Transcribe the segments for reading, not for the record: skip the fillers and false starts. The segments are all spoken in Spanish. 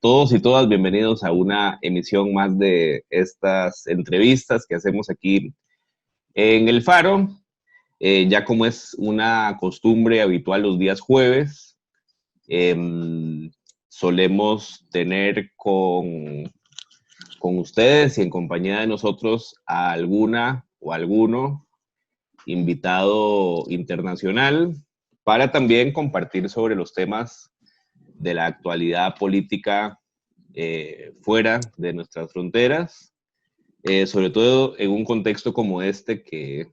todos y todas bienvenidos a una emisión más de estas entrevistas que hacemos aquí en El Faro. Ya como es una costumbre habitual los días jueves, solemos tener con ustedes y en compañía de nosotros a alguna o alguno invitado internacional para también compartir sobre los temas de la actualidad política fuera de nuestras fronteras, sobre todo en un contexto como este que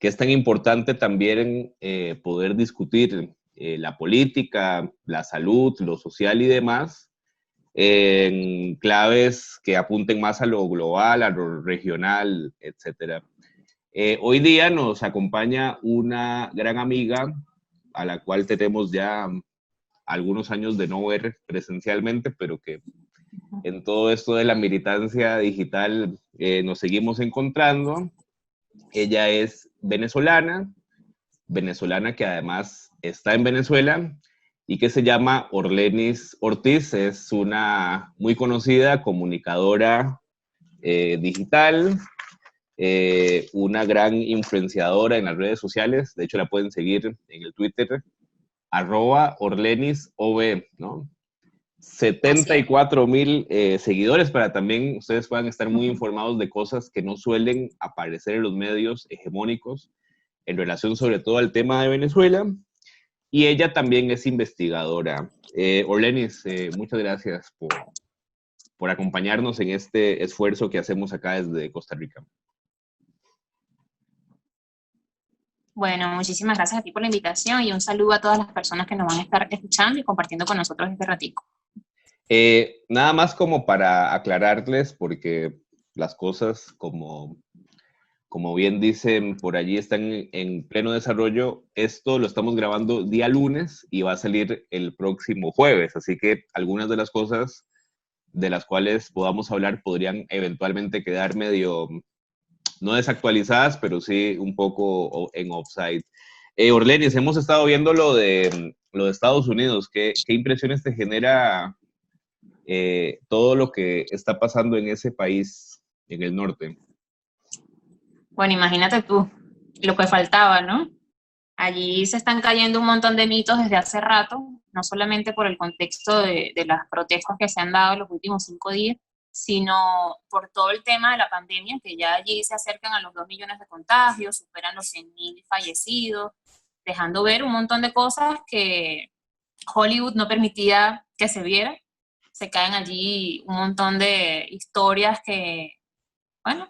es tan importante también poder discutir la política, la salud, lo social y demás, en claves que apunten más a lo global, a lo regional, etc. Hoy día nos acompaña una gran amiga a la cual tenemos ya algunos años de no ver presencialmente, pero que en todo esto de la militancia digital nos seguimos encontrando. Ella es venezolana que además está en Venezuela y que se llama Orlenis Ortiz. Es una muy conocida comunicadora digital, una gran influenciadora en las redes sociales. De hecho, la pueden seguir en el Twitter, @OrlenisOV, ¿no? 74,000 seguidores para también ustedes puedan estar muy informados de cosas que no suelen aparecer en los medios hegemónicos en relación sobre todo al tema de Venezuela. Y ella también es investigadora. Orlenis, muchas gracias por acompañarnos en este esfuerzo que hacemos acá desde Costa Rica. Bueno, muchísimas gracias a ti por la invitación y un saludo a todas las personas que nos van a estar escuchando y compartiendo con nosotros este ratico. Nada más como para aclararles, porque las cosas, como bien dicen por allí, están en pleno desarrollo. Esto lo estamos grabando día lunes y va a salir el próximo jueves, así que algunas de las cosas de las cuales podamos hablar podrían eventualmente quedar medio, no desactualizadas, pero sí un poco en offside. Orlenis, hemos estado viendo lo de Estados Unidos. ¿Qué impresiones te genera todo lo que está pasando en ese país, en el norte? Bueno, imagínate tú, lo que faltaba, ¿no? Allí se están cayendo un montón de mitos desde hace rato, no solamente por el contexto de las protestas que se han dado en los últimos 5 días, sino por todo el tema de la pandemia, que ya allí se acercan a los 2 millones de contagios, superan los 100.000 fallecidos, dejando ver un montón de cosas que Hollywood no permitía que se viera. Se caen allí un montón de historias que, bueno,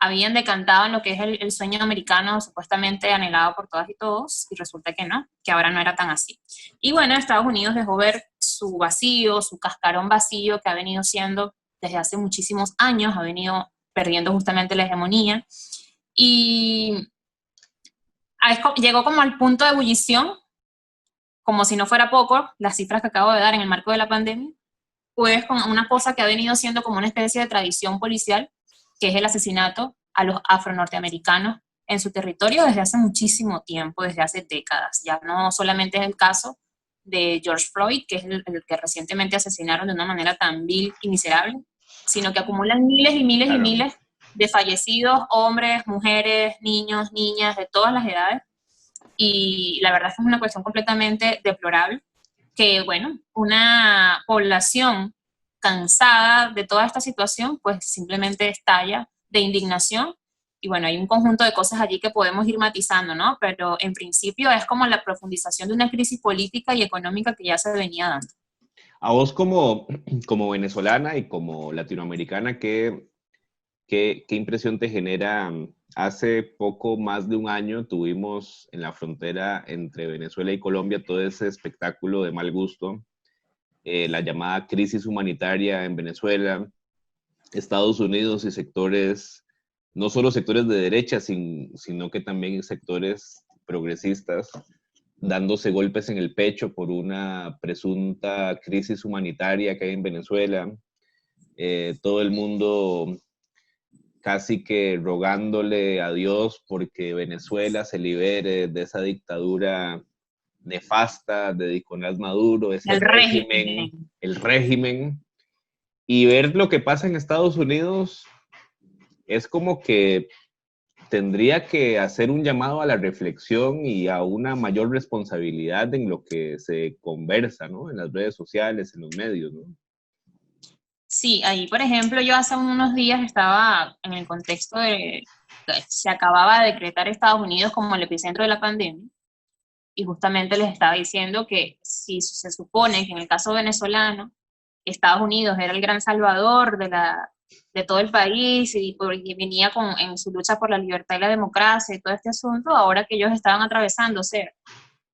habían decantado en lo que es el sueño americano supuestamente anhelado por todas y todos, y resulta que no, que ahora no era tan así. Y bueno, Estados Unidos dejó ver su vacío, su cascarón vacío que ha venido siendo desde hace muchísimos años, ha venido perdiendo justamente la hegemonía, y llegó como al punto de ebullición, como si no fuera poco, las cifras que acabo de dar en el marco de la pandemia, pues con una cosa que ha venido siendo como una especie de tradición policial, que es el asesinato a los afro-norteamericanos en su territorio desde hace muchísimo tiempo, desde hace décadas. Ya no solamente es el caso de George Floyd, que es el que recientemente asesinaron de una manera tan vil y miserable, sino que acumulan miles y miles y miles de fallecidos, hombres, mujeres, niños, niñas, de todas las edades, y la verdad es que es una cuestión completamente deplorable, que bueno, una población cansada de toda esta situación, pues simplemente estalla de indignación. Y bueno, hay un conjunto de cosas allí que podemos ir matizando, ¿no? Pero en principio es como la profundización de una crisis política y económica que ya se venía dando. A vos como venezolana y como latinoamericana, ¿qué impresión te genera? Hace poco más de un año tuvimos en la frontera entre Venezuela y Colombia todo ese espectáculo de mal gusto, la llamada crisis humanitaria en Venezuela, Estados Unidos y sectores, no solo sectores de derecha, sino que también sectores progresistas, dándose golpes en el pecho por una presunta crisis humanitaria que hay en Venezuela. Todo el mundo casi que rogándole a Dios porque Venezuela se libere de esa dictadura nefasta de Nicolás Maduro, ese El régimen, régimen. el régimen, y ver lo que pasa en Estados Unidos es como que tendría que hacer un llamado a la reflexión y a una mayor responsabilidad en lo que se conversa, ¿no? En las redes sociales, en los medios, ¿no? Sí, ahí, por ejemplo, yo hace unos días estaba en el contexto de que se acababa de decretar Estados Unidos como el epicentro de la pandemia, y justamente les estaba diciendo que si se supone que en el caso venezolano, Estados Unidos era el gran salvador de todo el país y porque venía en su lucha por la libertad y la democracia y todo este asunto, ahora que ellos estaban atravesando ser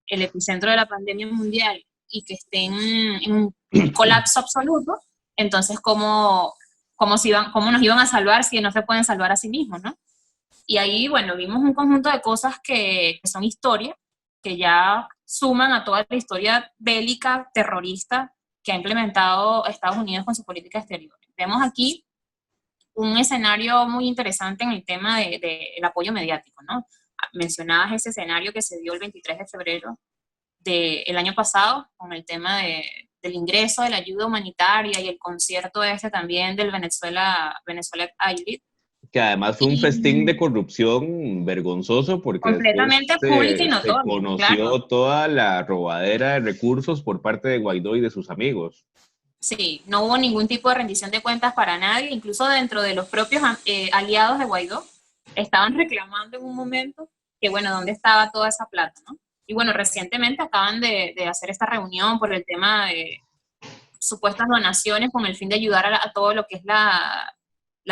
el epicentro de la pandemia mundial y que estén en un colapso absoluto, entonces cómo nos iban a salvar si no se pueden salvar a sí mismos, ¿no? Y ahí, bueno, vimos un conjunto de cosas que son historia, que ya suman a toda la historia bélica, terrorista, que ha implementado Estados Unidos con su política exterior. Vemos aquí un escenario muy interesante en el tema del apoyo mediático, ¿no? Mencionabas ese escenario que se dio el 23 de febrero del año pasado con el tema del ingreso de la ayuda humanitaria y el concierto este también del Venezuela ILIT. Que además fue un festín de corrupción vergonzoso porque después Completamente pública y se notoria, claro. conoció toda la robadera de recursos por parte de Guaidó y de sus amigos. Sí, no hubo ningún tipo de rendición de cuentas para nadie, incluso dentro de los propios aliados de Guaidó, estaban reclamando en un momento que, bueno, ¿dónde estaba toda esa plata, no? Y bueno, recientemente acaban de hacer esta reunión por el tema de supuestas donaciones con el fin de ayudar a todo lo que es la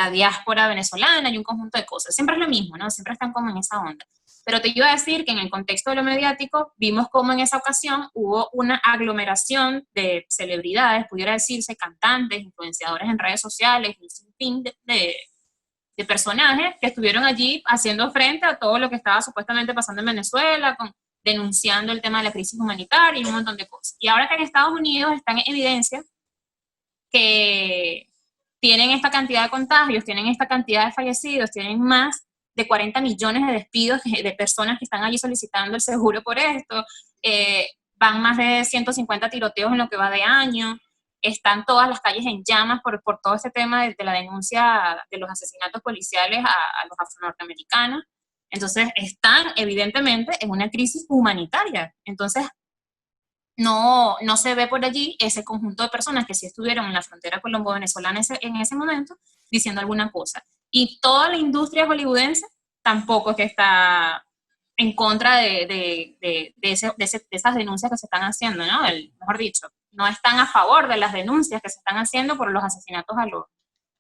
diáspora venezolana y un conjunto de cosas. Siempre es lo mismo, ¿no? Siempre están como en esa onda. Pero te iba a decir que en el contexto de lo mediático vimos cómo en esa ocasión hubo una aglomeración de celebridades, pudiera decirse, cantantes, influenciadores en redes sociales, un sinfín de personajes que estuvieron allí haciendo frente a todo lo que estaba supuestamente pasando en Venezuela, denunciando el tema de la crisis humanitaria y un montón de cosas. Y ahora que en Estados Unidos está en evidencia que tienen esta cantidad de contagios, tienen esta cantidad de fallecidos, tienen más de 40 millones de despidos de personas que están allí solicitando el seguro por esto, van más de 150 tiroteos en lo que va de año, están todas las calles en llamas por todo este tema de la denuncia de los asesinatos policiales a los afronorteamericanos. Entonces, están evidentemente en una crisis humanitaria. Entonces, no se ve por allí ese conjunto de personas que sí estuvieron en la frontera colombo-venezolana en ese momento diciendo alguna cosa. Y toda la industria hollywoodense tampoco es que está en contra de esas denuncias que se están haciendo, ¿no? Mejor dicho, no están a favor de las denuncias que se están haciendo por los asesinatos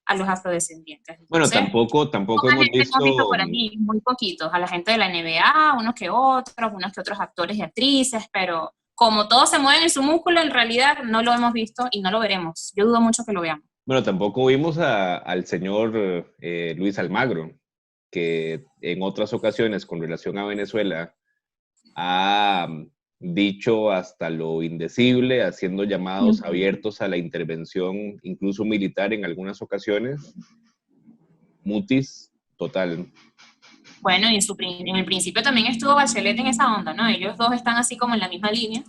a los afrodescendientes. Bueno, Entonces, tampoco poca hemos gente hemos visto visto, por allí, muy poquitos, a la gente de la NBA, unos que otros actores y actrices, pero como todos se mueven en su músculo, en realidad no lo hemos visto y no lo veremos. Yo dudo mucho que lo veamos. bueno, tampoco vimos al señor Luis Almagro, que en otras ocasiones con relación a Venezuela ha dicho hasta lo indecible, haciendo llamados abiertos a la intervención, incluso militar en algunas ocasiones. Mutis, total. Bueno, y en el principio también estuvo Bachelet en esa onda, ¿no? Ellos dos están así como en la misma línea.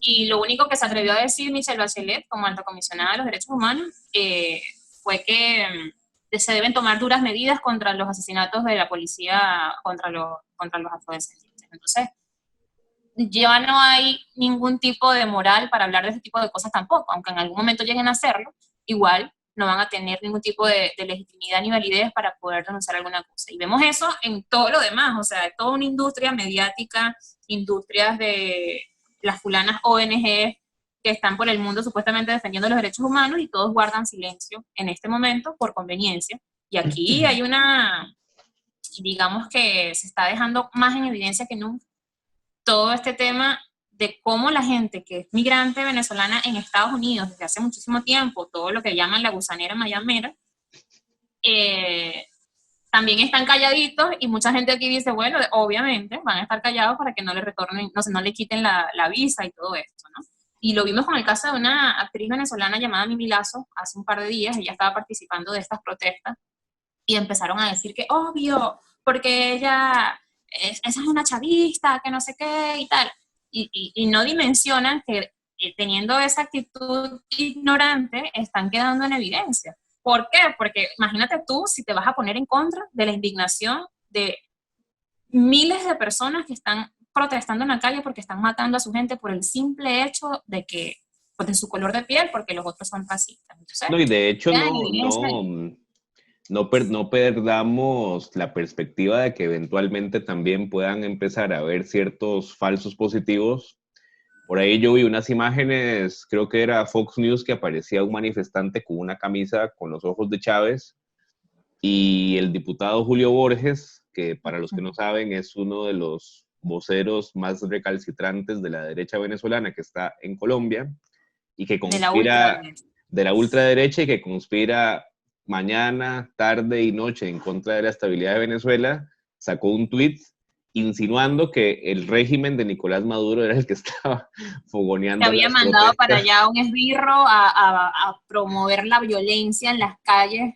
Y lo único que se atrevió a decir Michelle Bachelet, como alta comisionada de los derechos humanos, fue que se deben tomar duras medidas contra los asesinatos de la policía contra los afrodescendientes. Entonces, ya no hay ningún tipo de moral para hablar de ese tipo de cosas tampoco, aunque en algún momento lleguen a hacerlo, igual no van a tener ningún tipo de legitimidad ni validez para poder denunciar alguna cosa. Y vemos eso en todo lo demás, o sea, toda una industria mediática, industrias de las fulanas ONG que están por el mundo supuestamente defendiendo los derechos humanos y todos guardan silencio en este momento por conveniencia. Y aquí hay digamos que se está dejando más en evidencia que nunca todo este tema de cómo la gente que es migrante venezolana en Estados Unidos desde hace muchísimo tiempo, todo lo que llaman la gusanera mayamera, también están calladitos y mucha gente aquí dice, bueno, obviamente van a estar callados para que no le retornen, no le quiten la visa y todo esto, ¿no? Y lo vimos con el caso de una actriz venezolana llamada Mimi Lazo hace un par de días, ella estaba participando de estas protestas y empezaron a decir que obvio, porque esa es una chavista, que no sé qué y tal. y no dimensionan que teniendo esa actitud ignorante están quedando en evidencia. ¿Por qué? Porque imagínate tú si te vas a poner en contra de la indignación de miles de personas que están protestando en la calle porque están matando a su gente por el simple hecho de que, pues, de su color de piel, porque los otros son racistas. Entonces, No, y de hecho queda en evidencia. no perdamos la perspectiva de que eventualmente también puedan empezar a haber ciertos falsos positivos. Por ahí yo vi unas imágenes, creo que era Fox News, que aparecía un manifestante con una camisa con los ojos de Chávez, y el diputado Julio Borges, que para los que no saben es uno de los voceros más recalcitrantes de la derecha venezolana que está en Colombia, y que De la conspira ultraderecha. de la ultraderecha y que conspira mañana, tarde y noche en contra de la estabilidad de Venezuela, sacó un tuit insinuando que el régimen de Nicolás Maduro era el que estaba Que fogoneando había las mandado para protestas. allá un esbirro a promover la violencia en las calles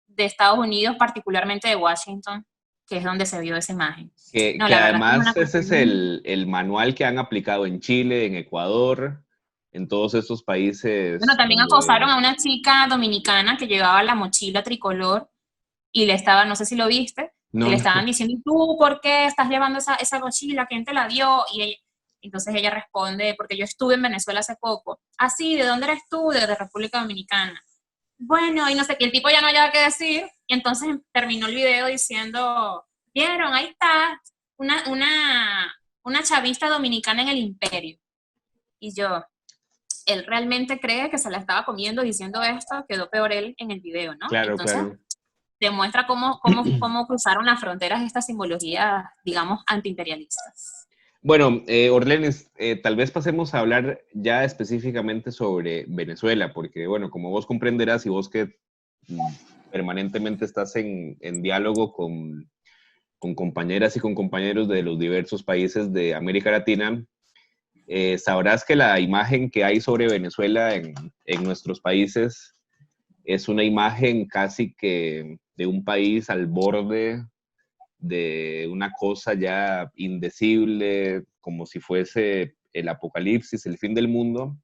de Estados Unidos, particularmente de Washington, que es donde se vio esa imagen. No, Que la verdad es que es además una ese es cuestión. el manual que han aplicado en Chile, en Ecuador, en todos estos Bueno, países también donde... acosaron a una chica dominicana que llevaba la mochila tricolor y le estaban, no sé si lo viste, que No, le no. estaban diciendo, ¿y tú por qué estás llevando esa mochila? ¿Quién te la dio? Entonces ella responde, porque yo estuve en Venezuela hace poco. Ah, sí, ¿de dónde eres tú? De República Dominicana. Bueno, y no sé qué, el tipo ya no había qué decir, y entonces terminó el video diciendo, vieron, ahí está, una chavista dominicana en el imperio. Y yo, él realmente cree que se la estaba comiendo diciendo esto, quedó peor él en el video, ¿no? Claro, Entonces, claro. demuestra cómo cruzaron las fronteras estas simbologías, digamos, antiimperialistas. Bueno, Orlenis, tal vez pasemos a hablar ya específicamente sobre Venezuela, porque, bueno, como vos comprenderás y vos que permanentemente estás en diálogo con compañeras y con compañeros de los diversos países de América Latina, sabrás que la imagen que hay sobre Venezuela en nuestros países es una imagen casi que de un país al borde de una cosa ya indecible, como si fuese el apocalipsis, el fin del mundo.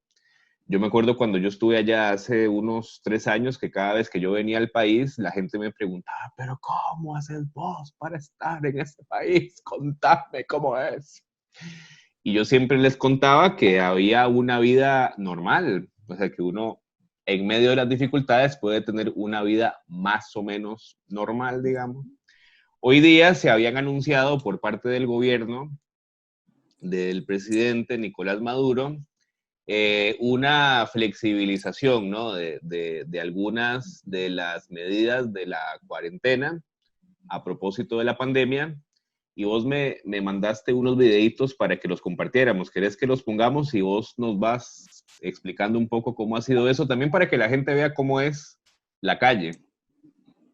Yo me acuerdo cuando yo estuve allá hace unos 3 años, que cada vez que yo venía al país, la gente me preguntaba, pero ¿cómo haces vos para estar en este país? Contame cómo es. Y yo siempre les contaba que había una vida normal, o sea, que uno en medio de las dificultades puede tener una vida más o menos normal, digamos. Hoy día se habían anunciado por parte del gobierno del presidente Nicolás Maduro una flexibilización, ¿no? de algunas de las medidas de la cuarentena a propósito de la pandemia, y vos me mandaste unos videitos para que los compartiéramos. ¿Querés que los pongamos y vos nos vas explicando un poco cómo ha sido eso? También para que la gente vea cómo es la calle,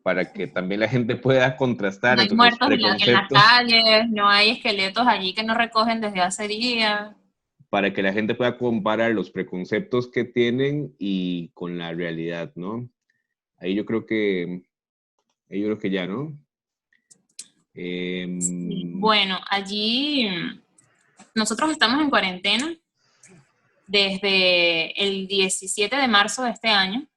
para que también la gente pueda contrastar No hay entre los muertos en las preconceptos, calles, no hay esqueletos allí que no recogen desde hace días. para que la gente pueda comparar los preconceptos que tienen y con la realidad, ¿no? Ahí yo creo que ya, ¿no? Sí. Eh, Bueno, allí nosotros estamos en cuarentena desde el 17 de marzo de este año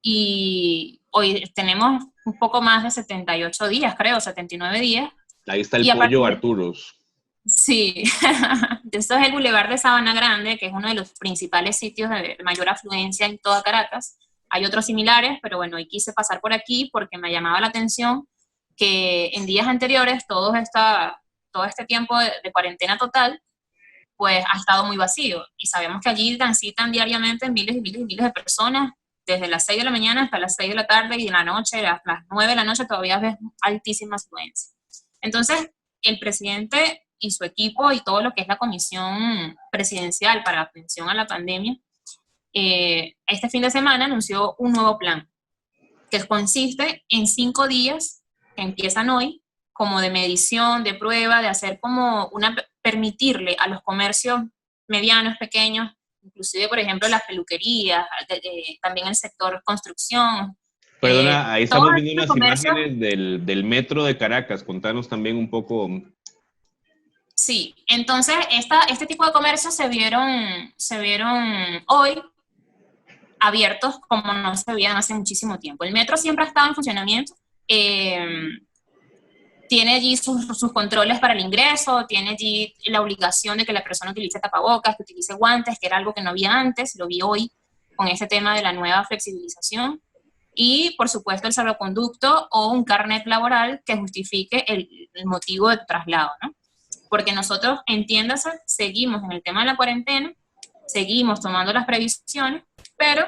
y hoy tenemos un poco más de 78 días, creo, 79 días. ahí está el Y a pollo partir de, Arturos. sí, esto es el Boulevard de Sabana Grande, que es uno de los principales sitios de mayor afluencia en toda Caracas. Hay otros similares, pero bueno, hoy quise pasar por aquí porque me llamaba la atención que en días anteriores todo este tiempo de cuarentena total, pues ha estado muy vacío. Y sabemos que allí transitan diariamente miles y miles y miles de personas, desde las 6 de la mañana hasta las 6 de la tarde y en la noche, a las 9 de la noche todavía ves altísima afluencia. Entonces, el presidente y su equipo y todo lo que es la comisión presidencial para la atención a la pandemia, este fin de semana anunció un nuevo plan que consiste en 5 días que empiezan hoy, como de medición, de prueba, de hacer como permitirle a los comercios medianos, pequeños, inclusive, por ejemplo, las peluquerías, también el sector construcción, Perdona, ahí todos estamos viendo estos unas comercios. imágenes del metro de Caracas. Contanos también un poco Sí, entonces este tipo de comercios se vieron hoy abiertos como no se veían hace muchísimo tiempo. El metro siempre ha estado en funcionamiento, eh, tiene allí sus controles para el ingreso, tiene allí la obligación de que la persona utilice tapabocas, que utilice guantes, que era algo que no había antes, lo vi hoy con este tema de la nueva flexibilización. Y, por supuesto, el salvoconducto o un carnet laboral que justifique el motivo de tu traslado, ¿no? Porque nosotros, entiéndase, seguimos en el tema de la cuarentena, seguimos tomando las previsiones, pero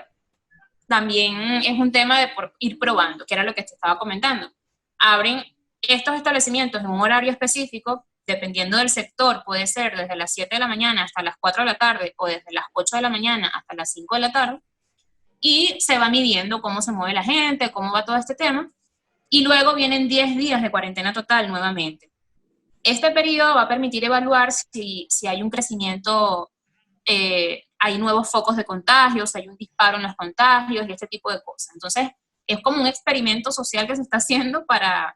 también es un tema de ir probando, que era lo que te estaba comentando. Abren estos establecimientos en un horario específico, dependiendo del sector, puede ser desde las 7 de la mañana hasta las 4 de la tarde o desde las 8 de la mañana hasta las 5 de la tarde, y se va midiendo cómo se mueve la gente, cómo va todo este tema, y luego vienen 10 días de cuarentena total nuevamente. Este periodo va a permitir evaluar si hay un crecimiento, hay nuevos focos de contagios, hay un disparo en los contagios y este tipo de cosas. Entonces, es como un experimento social que se está haciendo para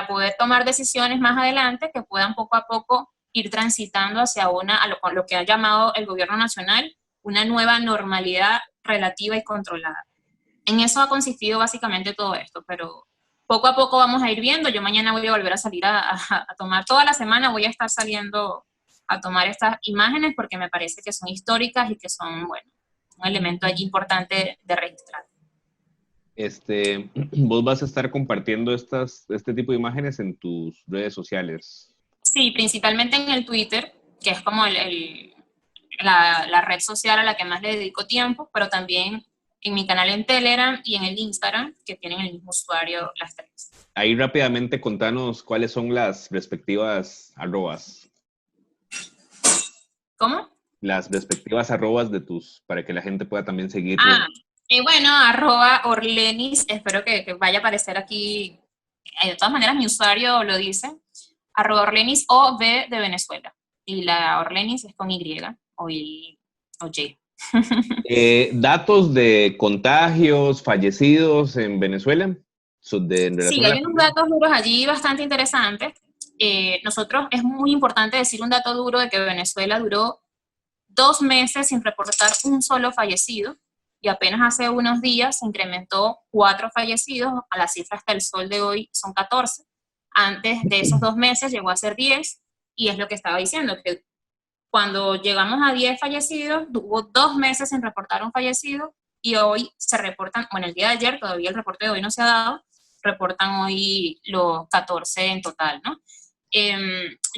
poder tomar decisiones más adelante que puedan poco a poco ir transitando hacia lo que ha llamado el gobierno nacional una nueva normalidad relativa y controlada. En eso ha consistido básicamente todo esto, pero poco a poco vamos a ir viendo. Yo mañana voy a volver a salir a tomar, toda la semana voy a estar saliendo a tomar estas imágenes porque me parece que son históricas y que son, bueno, un elemento allí importante de registrar. Vos vas a estar compartiendo este tipo de imágenes en tus redes sociales. Sí, principalmente en el Twitter, que es como la red social a la que más le dedico tiempo, pero también en mi canal en Telegram y en el Instagram, que tienen el mismo usuario las tres. Ahí rápidamente contanos cuáles son las respectivas arrobas. ¿Cómo? Las respectivas arrobas para que la gente pueda también seguir. Bueno, @Orlenis, espero que vaya a aparecer aquí, de todas maneras mi usuario lo dice, @Orlenis o V de Venezuela, y la Orlenis es con Y o Y. Datos de contagios, fallecidos en Venezuela. Sí, hay unos datos duros allí bastante interesantes. Nosotros, es muy importante decir un dato duro de que Venezuela duró 2 meses sin reportar un solo fallecido, y apenas hace unos días se incrementó 4 fallecidos, a la cifra hasta el sol de hoy son 14. Antes de esos 2 meses llegó a ser 10, y es lo que estaba diciendo, que cuando llegamos a 10 fallecidos, hubo 2 meses sin reportar un fallecido, y hoy se reportan, bueno, el día de ayer, todavía el reporte de hoy no se ha dado, reportan hoy los 14 en total, ¿no?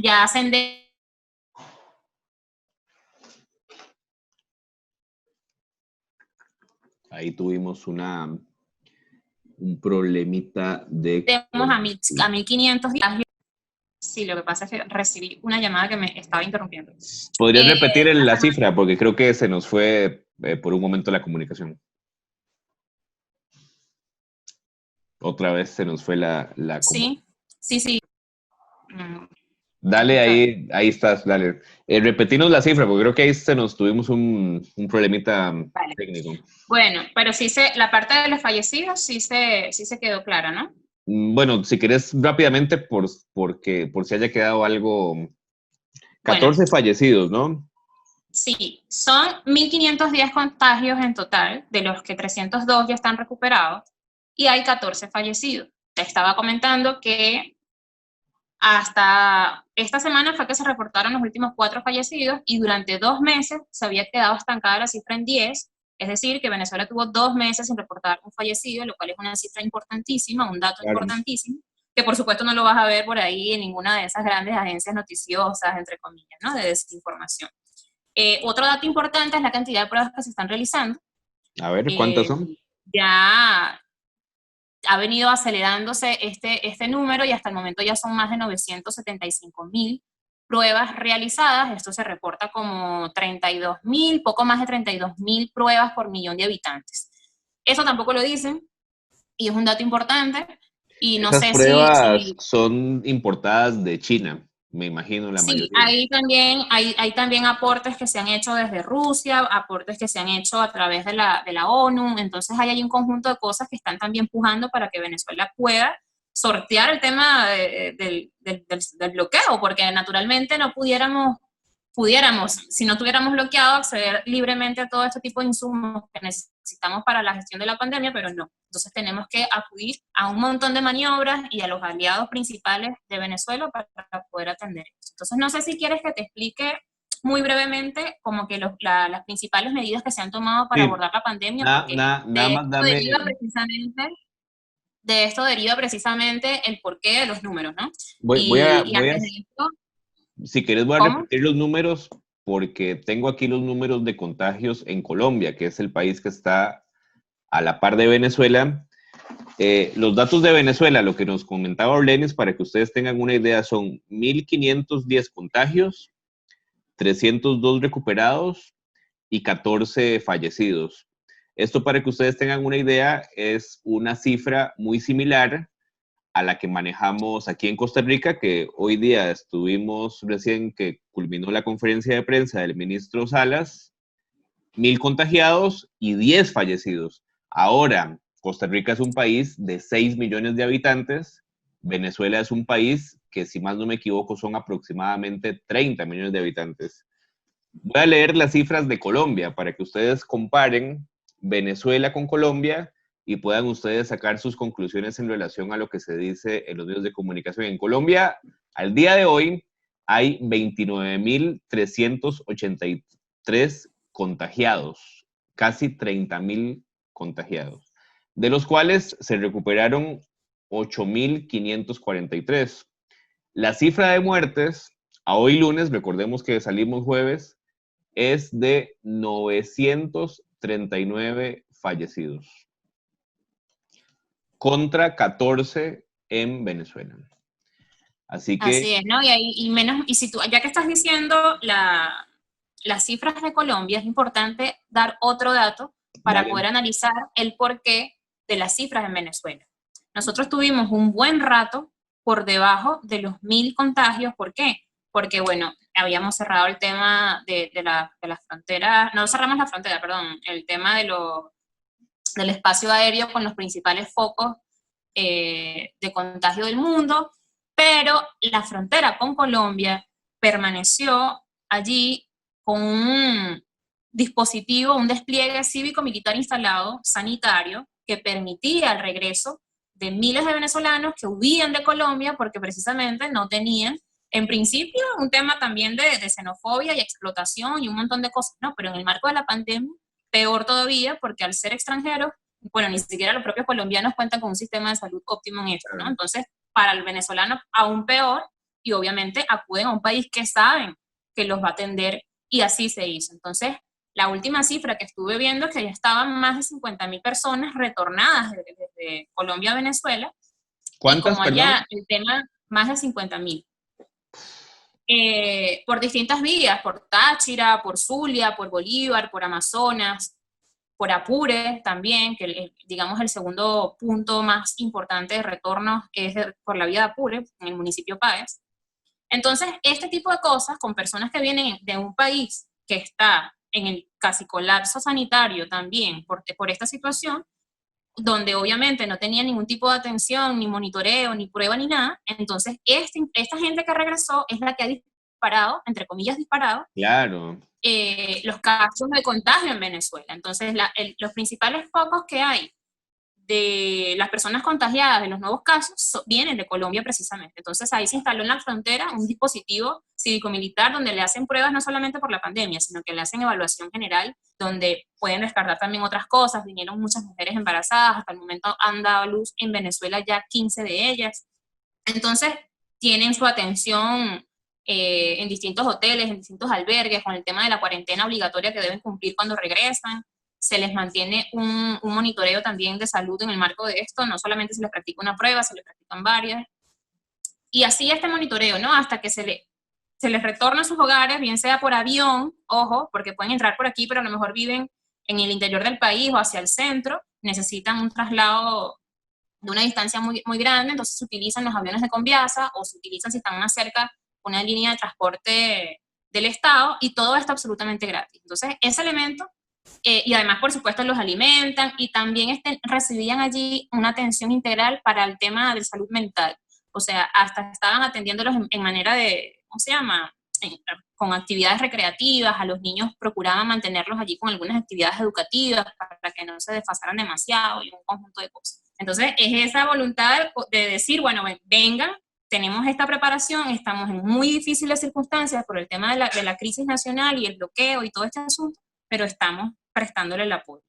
Ya hacen Ahí tuvimos un problemita de... Tenemos a 1.500 días. Sí, lo que pasa es que recibí una llamada que me estaba interrumpiendo. ¿Podrías repetir la cifra? Porque creo que se nos fue por un momento la comunicación. Otra vez se nos fue la Sí. Dale, ahí estás, dale. Repetimos la cifra, porque creo que ahí tuvimos un problemita técnico. Bueno, pero la parte de los fallecidos sí se quedó clara, ¿no? Bueno, si querés rápidamente, por si haya quedado algo. 14 fallecidos, ¿no? Sí, son 1.510 contagios en total, de los que 302 ya están recuperados, y hay 14 fallecidos. Te estaba comentando que hasta esta semana fue que se reportaron los últimos 4 fallecidos, y durante 2 meses se había quedado estancada la cifra en 10, es decir, que Venezuela tuvo 2 meses sin reportar un fallecido, lo cual es una cifra importantísima, un dato importantísimo, que por supuesto no lo vas a ver por ahí en ninguna de esas grandes agencias noticiosas, entre comillas, ¿no?, de desinformación. Otro dato importante es la cantidad de pruebas que se están realizando. A ver, ¿cuántas son? Ya ha venido acelerándose este número, y hasta el momento ya son más de 975.000 pruebas realizadas. Esto se reporta como 32.000, poco más de 32.000 pruebas por millón de habitantes. Eso tampoco lo dicen, y es un dato importante. Y no sé si... Esas pruebas son importadas de China, me imagino la mayoría. Sí, hay también aportes que se han hecho desde Rusia, aportes que se han hecho a través de la ONU. Entonces hay un conjunto de cosas que están también empujando para que Venezuela pueda sortear el tema del bloqueo, porque naturalmente no pudiéramos, si no tuviéramos bloqueado, acceder libremente a todo este tipo de insumos que necesitamos para la gestión de la pandemia, pero no. Entonces tenemos que acudir a un montón de maniobras y a los aliados principales de Venezuela para poder atender eso. Entonces no sé si quieres que te explique muy brevemente como que las principales medidas que se han tomado para Sí, abordar la pandemia, porque nada más dame, de esto deriva precisamente el porqué de los números, ¿no? Y voy a, antes de esto, si quieres voy a ¿cómo? repetir los números porque tengo aquí los números de contagios en Colombia, que es el país que está a la par de Venezuela. Los datos de Venezuela, lo que nos comentaba Orlenis, para que ustedes tengan una idea, son 1.510 contagios, 302 recuperados y 14 fallecidos. Esto, para que ustedes tengan una idea, es una cifra muy similar a la que manejamos aquí en Costa Rica, que hoy día estuvimos recién que culminó la conferencia de prensa del ministro Salas, 1.000 contagiados y 10 fallecidos. Ahora, Costa Rica es un país de 6 millones de habitantes, Venezuela es un país que, si más no me equivoco, son aproximadamente 30 millones de habitantes. Voy a leer las cifras de Colombia para que ustedes comparen Venezuela con Colombia y puedan ustedes sacar sus conclusiones en relación a lo que se dice en los medios de comunicación. En Colombia, al día de hoy, hay 29.383 contagiados, casi 30.000 contagiados, de los cuales se recuperaron 8.543. La cifra de muertes, a hoy lunes, recordemos que salimos jueves, es de 939 fallecidos contra 14 en Venezuela. Así que... Así es, ¿no? Y si tú, ya que estás diciendo las cifras de Colombia, es importante dar otro dato para Dale. poder analizar el porqué de las cifras en Venezuela. Nosotros tuvimos un buen rato por debajo de los 1.000 contagios. ¿Por qué? Porque, bueno, habíamos cerrado el tema de las fronteras, no cerramos la frontera, perdón, el tema del espacio aéreo con los principales focos de contagio del mundo, pero la frontera con Colombia permaneció allí con un dispositivo, un despliegue cívico-militar instalado, sanitario, que permitía el regreso de miles de venezolanos que huían de Colombia porque precisamente no tenían, en principio, un tema también de xenofobia y explotación y un montón de cosas, ¿no? Pero en el marco de la pandemia, peor todavía, porque al ser extranjeros, bueno, ni siquiera los propios colombianos cuentan con un sistema de salud óptimo en esto, ¿no? Entonces, para el venezolano aún peor, y obviamente acuden a un país que saben que los va a atender, y así se hizo. Entonces, la última cifra que estuve viendo es que ya estaban más de 50.000 personas retornadas desde Colombia a Venezuela, y ¿Cuántas, como perdón? allá el tema, más de 50.000. Por distintas vías, por Táchira, por Zulia, por Bolívar, por Amazonas, por Apure también, que digamos el segundo punto más importante de retorno es por la vía de Apure, en el municipio Páez. Entonces, este tipo de cosas con personas que vienen de un país que está en el casi colapso sanitario también por esta situación, donde obviamente no tenía ningún tipo de atención, ni monitoreo, ni prueba, ni nada, entonces esta gente que regresó es la que ha disparado, entre comillas disparado, Claro. los casos de contagio en Venezuela. Entonces, los principales focos que hay de las personas contagiadas de los nuevos casos vienen de Colombia precisamente. Entonces, ahí se instaló en la frontera un dispositivo cívico-militar donde le hacen pruebas no solamente por la pandemia, sino que le hacen evaluación general, donde pueden descartar también otras cosas. Vinieron muchas mujeres embarazadas, hasta el momento han dado a luz en Venezuela ya 15 de ellas. Entonces, tienen su atención en distintos hoteles, en distintos albergues, con el tema de la cuarentena obligatoria que deben cumplir cuando regresan. Se les mantiene un monitoreo también de salud en el marco de esto, no solamente se les practica una prueba, se les practican varias. Y así este monitoreo, ¿no? Hasta que se les retorna a sus hogares, bien sea por avión, ojo, porque pueden entrar por aquí, pero a lo mejor viven en el interior del país o hacia el centro, necesitan un traslado de una distancia muy, muy grande, entonces se utilizan los aviones de Conviasa o se utilizan, si están más cerca, una línea de transporte del Estado, y todo está absolutamente gratis. Entonces, ese elemento y además, por supuesto, los alimentan y también recibían allí una atención integral para el tema de salud mental. O sea, hasta estaban atendiéndolos en manera de, ¿cómo se llama? Con actividades recreativas, a los niños procuraban mantenerlos allí con algunas actividades educativas para que no se desfasaran demasiado y un conjunto de cosas. Entonces, es esa voluntad de decir, bueno, vengan, tenemos esta preparación, estamos en muy difíciles circunstancias por el tema de la crisis nacional y el bloqueo y todo este asunto, pero estamos prestándole el apoyo.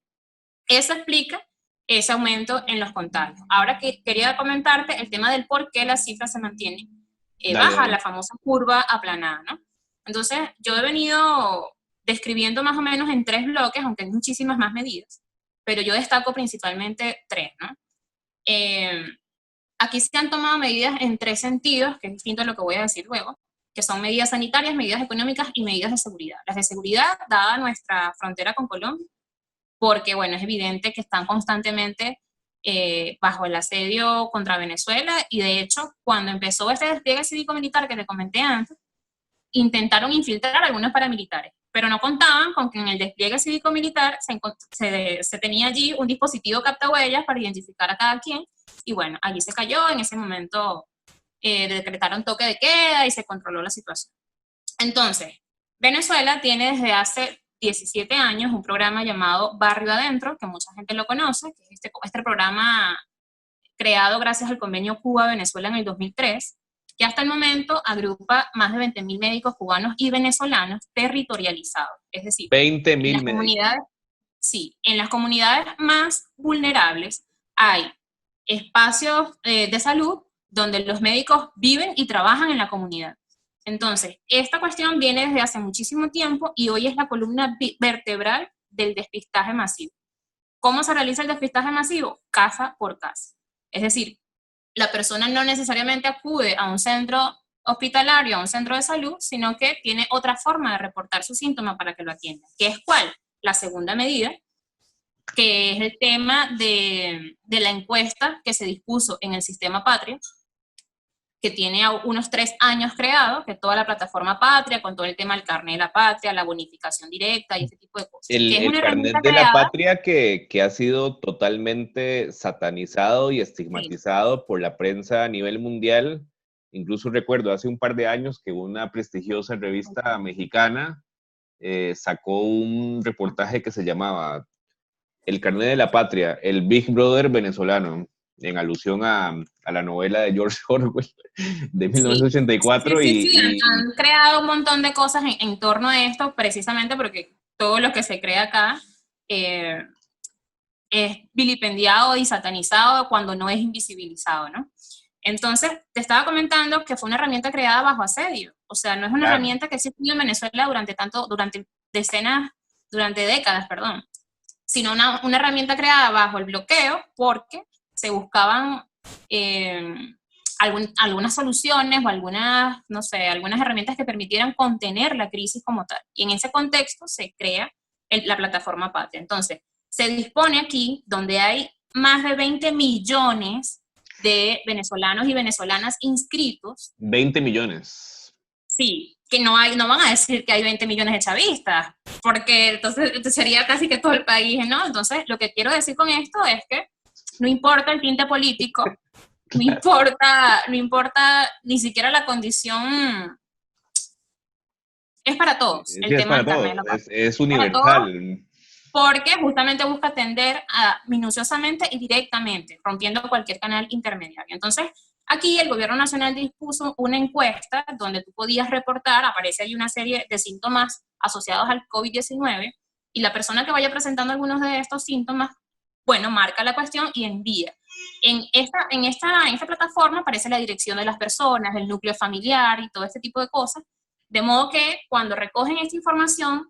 Eso explica ese aumento en los contagios. Ahora quería comentarte el tema del por qué la cifra se mantiene baja, la famosa curva aplanada, ¿no? Entonces, yo he venido describiendo más o menos en 3 bloques, aunque hay muchísimas más medidas, pero yo destaco principalmente 3, ¿no? Aquí se han tomado medidas en 3 sentidos, que es distinto a lo que voy a decir luego, que son medidas sanitarias, medidas económicas y medidas de seguridad. Las de seguridad, dada nuestra frontera con Colombia, porque, bueno, es evidente que están constantemente bajo el asedio contra Venezuela, y de hecho, cuando empezó este despliegue cívico-militar que te comenté antes, intentaron infiltrar a algunos paramilitares, pero no contaban con que en el despliegue cívico-militar se tenía allí un dispositivo captahuellas para identificar a cada quien, y bueno, allí se cayó, en ese momento decretaron toque de queda y se controló la situación. Entonces, Venezuela tiene desde hace 17 años un programa llamado Barrio Adentro, que mucha gente lo conoce, que es este programa creado gracias al convenio Cuba-Venezuela en el 2003, que hasta el momento agrupa más de 20.000 médicos cubanos y venezolanos territorializados. Es decir, 20.000 médicos. Sí, en las comunidades más vulnerables hay espacios de salud donde los médicos viven y trabajan en la comunidad. Entonces, esta cuestión viene desde hace muchísimo tiempo y hoy es la columna vertebral del despistaje masivo. ¿Cómo se realiza el despistaje masivo? Casa por casa. Es decir, la persona no necesariamente acude a un centro hospitalario, a un centro de salud, sino que tiene otra forma de reportar su síntoma para que lo atiendan. ¿Qué es cuál? La segunda medida, que es el tema de la encuesta que se dispuso en el sistema Patria, que tiene unos 3 años creado, que toda la plataforma Patria, con todo el tema del carnet de la patria, la bonificación directa y ese tipo de cosas. El carnet de la patria que ha sido totalmente satanizado y estigmatizado sí. por la prensa a nivel mundial. Incluso recuerdo hace un par de años que una prestigiosa revista mexicana sacó un reportaje que se llamaba El carnet de la patria, el Big Brother venezolano, en alusión a la novela de George Orwell de 1984. Sí, han creado un montón de cosas en torno a esto, precisamente porque todo lo que se crea acá es vilipendiado y satanizado cuando no es invisibilizado, ¿no? Entonces, te estaba comentando que fue una herramienta creada bajo asedio. O sea, no es una herramienta que ha existido en Venezuela durante décadas, sino una herramienta creada bajo el bloqueo porque se buscaban algunas soluciones o algunas herramientas que permitieran contener la crisis como tal. Y en ese contexto se crea la plataforma Patria. Entonces, se dispone aquí, donde hay más de 20 millones de venezolanos y venezolanas inscritos. 20 millones. Sí, que no van a decir que hay 20 millones de chavistas, porque entonces sería casi que todo el país, ¿no? Entonces, lo que quiero decir con esto es que no importa el tinte político, no importa ni siquiera la condición, es para todos. El tema del carnet de la patria. Es universal. Porque justamente busca atender minuciosamente y directamente, rompiendo cualquier canal intermediario. Entonces, aquí el gobierno nacional dispuso una encuesta donde tú podías reportar, aparece ahí una serie de síntomas asociados al COVID-19, y la persona que vaya presentando algunos de estos síntomas, bueno, marca la cuestión y envía. En esta plataforma aparece la dirección de las personas, el núcleo familiar y todo este tipo de cosas, de modo que cuando recogen esta información,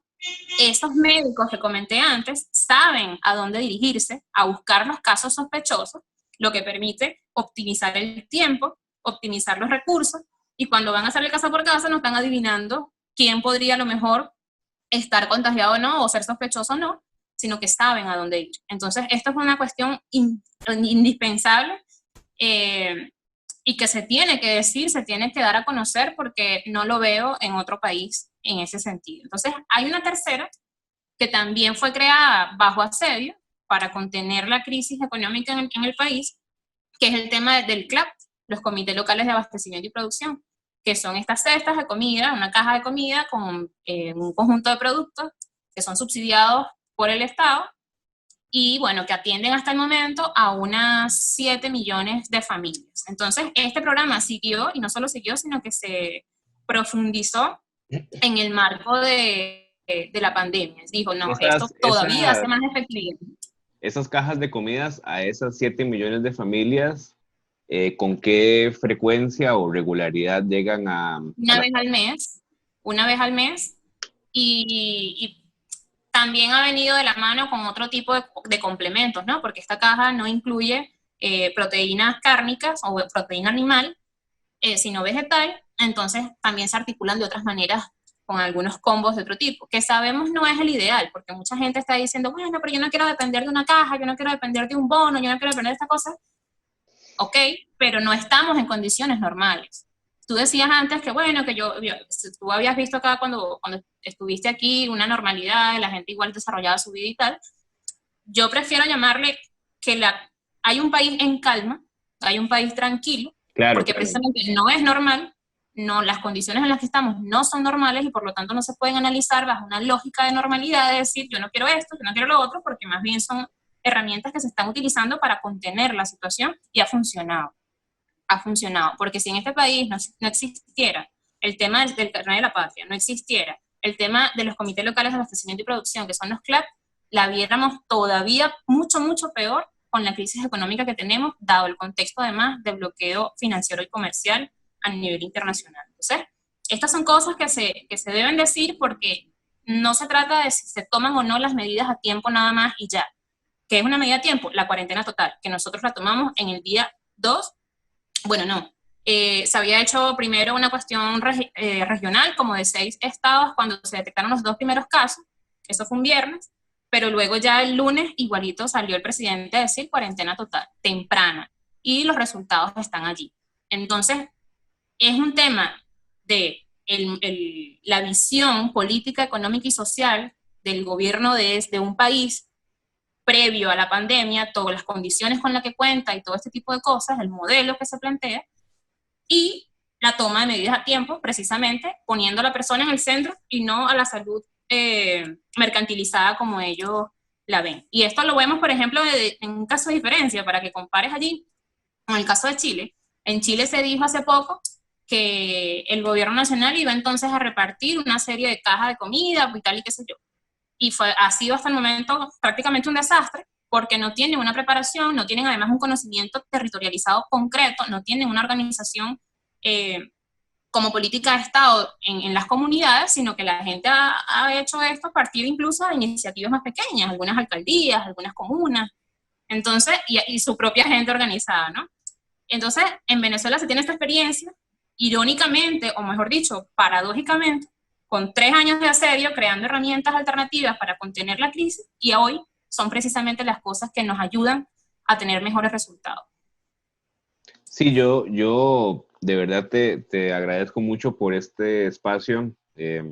esos médicos que comenté antes saben a dónde dirigirse, a buscar los casos sospechosos, lo que permite optimizar el tiempo, optimizar los recursos, y cuando van a hacer el caso por casa no están adivinando quién podría a lo mejor estar contagiado o no, o ser sospechoso o no, sino que saben a dónde ir. Entonces, esto es una cuestión indispensable y que se tiene que decir, se tiene que dar a conocer porque no lo veo en otro país en ese sentido. Entonces, hay una tercera, que también fue creada bajo asedio para contener la crisis económica en el país, que es el tema del CLAP, los comités locales de abastecimiento y producción, que son estas cestas de comida, una caja de comida con un conjunto de productos que son subsidiados por el Estado y, bueno, que atienden hasta el momento a unas 7 millones de familias. Entonces, este programa siguió, y no solo siguió, sino que se profundizó en el marco de la pandemia. Dijo, no, esto todavía hace más efectivo. Esas cajas de comidas a esas 7 millones de familias, ¿con qué frecuencia o regularidad llegan a una vez al mes, y también ha venido de la mano con otro tipo de complementos, ¿no? Porque esta caja no incluye proteínas cárnicas o proteína animal, sino vegetal, entonces también se articulan de otras maneras con algunos combos de otro tipo, que sabemos no es el ideal, porque mucha gente está diciendo, bueno, pero yo no quiero depender de una caja, yo no quiero depender de un bono, yo no quiero depender de esta cosa. Ok, pero no estamos en condiciones normales. Tú decías antes que, bueno, que tú habías visto acá cuando estuviste aquí una normalidad, la gente igual desarrollaba su vida y tal. Yo prefiero llamarle que hay un país en calma, hay un país tranquilo, claro, porque claro, precisamente no es normal, no, las condiciones en las que estamos no son normales y por lo tanto no se pueden analizar bajo una lógica de normalidad de decir yo no quiero esto, yo no quiero lo otro, porque más bien son herramientas que se están utilizando para contener la situación y ha funcionado, porque si en este país no existiera el tema del carnet de la patria, no existiera el tema de los comités locales de abastecimiento y producción, que son los CLAP, la viéramos todavía mucho, mucho peor con la crisis económica que tenemos, dado el contexto además de bloqueo financiero y comercial a nivel internacional. Entonces, estas son cosas que se deben decir porque no se trata de si se toman o no las medidas a tiempo nada más y ya. ¿Qué es una medida a tiempo? La cuarentena total, que nosotros la tomamos en el día 2. Bueno, no. Se había hecho primero una cuestión regional, como de 6 estados, cuando se detectaron los 2 primeros casos. Eso fue un viernes, pero luego ya el lunes igualito salió el presidente a decir cuarentena total, temprana, y los resultados están allí. Entonces, es un tema de la visión política, económica y social del gobierno de un país previo a la pandemia, todas las condiciones con las que cuenta y todo este tipo de cosas, el modelo que se plantea, y la toma de medidas a tiempo, precisamente poniendo a la persona en el centro y no a la salud mercantilizada como ellos la ven. Y esto lo vemos, por ejemplo, en un caso de diferencia, para que compares allí con el caso de Chile. En Chile se dijo hace poco que el gobierno nacional iba entonces a repartir una serie de cajas de comida y tal y qué sé yo. Y ha sido hasta el momento prácticamente un desastre, porque no tienen una preparación, no tienen además un conocimiento territorializado concreto, no tienen una organización como política de Estado en las comunidades, sino que la gente ha hecho esto a partir incluso de iniciativas más pequeñas, algunas alcaldías, algunas comunas, entonces, y su propia gente organizada, ¿no? Entonces, en Venezuela se tiene esta experiencia, irónicamente, o mejor dicho, paradójicamente, con 3 años de asedio, creando herramientas alternativas para contener la crisis, y hoy son precisamente las cosas que nos ayudan a tener mejores resultados. Sí, yo de verdad te agradezco mucho por este espacio, que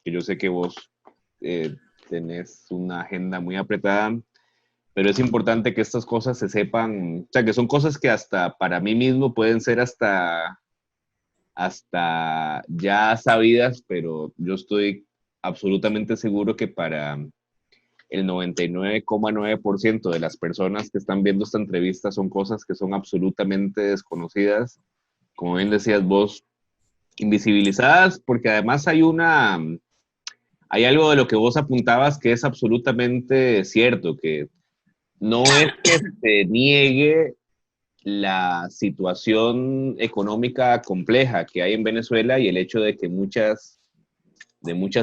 yo sé que vos tenés una agenda muy apretada, pero es importante que estas cosas se sepan, o sea, que son cosas que hasta para mí mismo pueden ser hasta ya sabidas, pero yo estoy absolutamente seguro que para el 99,9% de las personas que están viendo esta entrevista son cosas que son absolutamente desconocidas, como bien decías vos, invisibilizadas, porque además hay algo de lo que vos apuntabas que es absolutamente cierto, que no es que se niegue la situación económica compleja que hay en Venezuela y el hecho de que muchas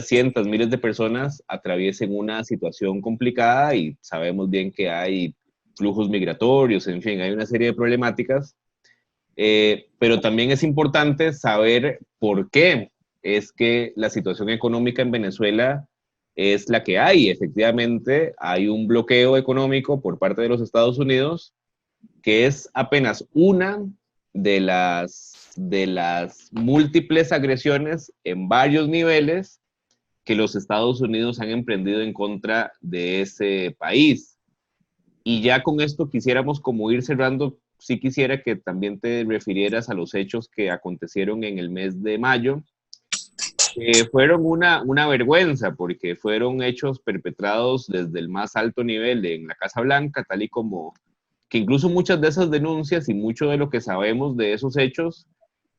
cientos, miles de personas atraviesen una situación complicada y sabemos bien que hay flujos migratorios, en fin, hay una serie de problemáticas, pero también es importante saber por qué es que la situación económica en Venezuela es la que hay. Efectivamente, hay un bloqueo económico por parte de los Estados Unidos que es apenas una de las múltiples agresiones en varios niveles que los Estados Unidos han emprendido en contra de ese país. Y ya con esto quisiéramos como ir cerrando, sí quisiera que también te refirieras a los hechos que acontecieron en el mes de mayo, que fueron una vergüenza, porque fueron hechos perpetrados desde el más alto nivel en la Casa Blanca, tal y como que incluso muchas de esas denuncias y mucho de lo que sabemos de esos hechos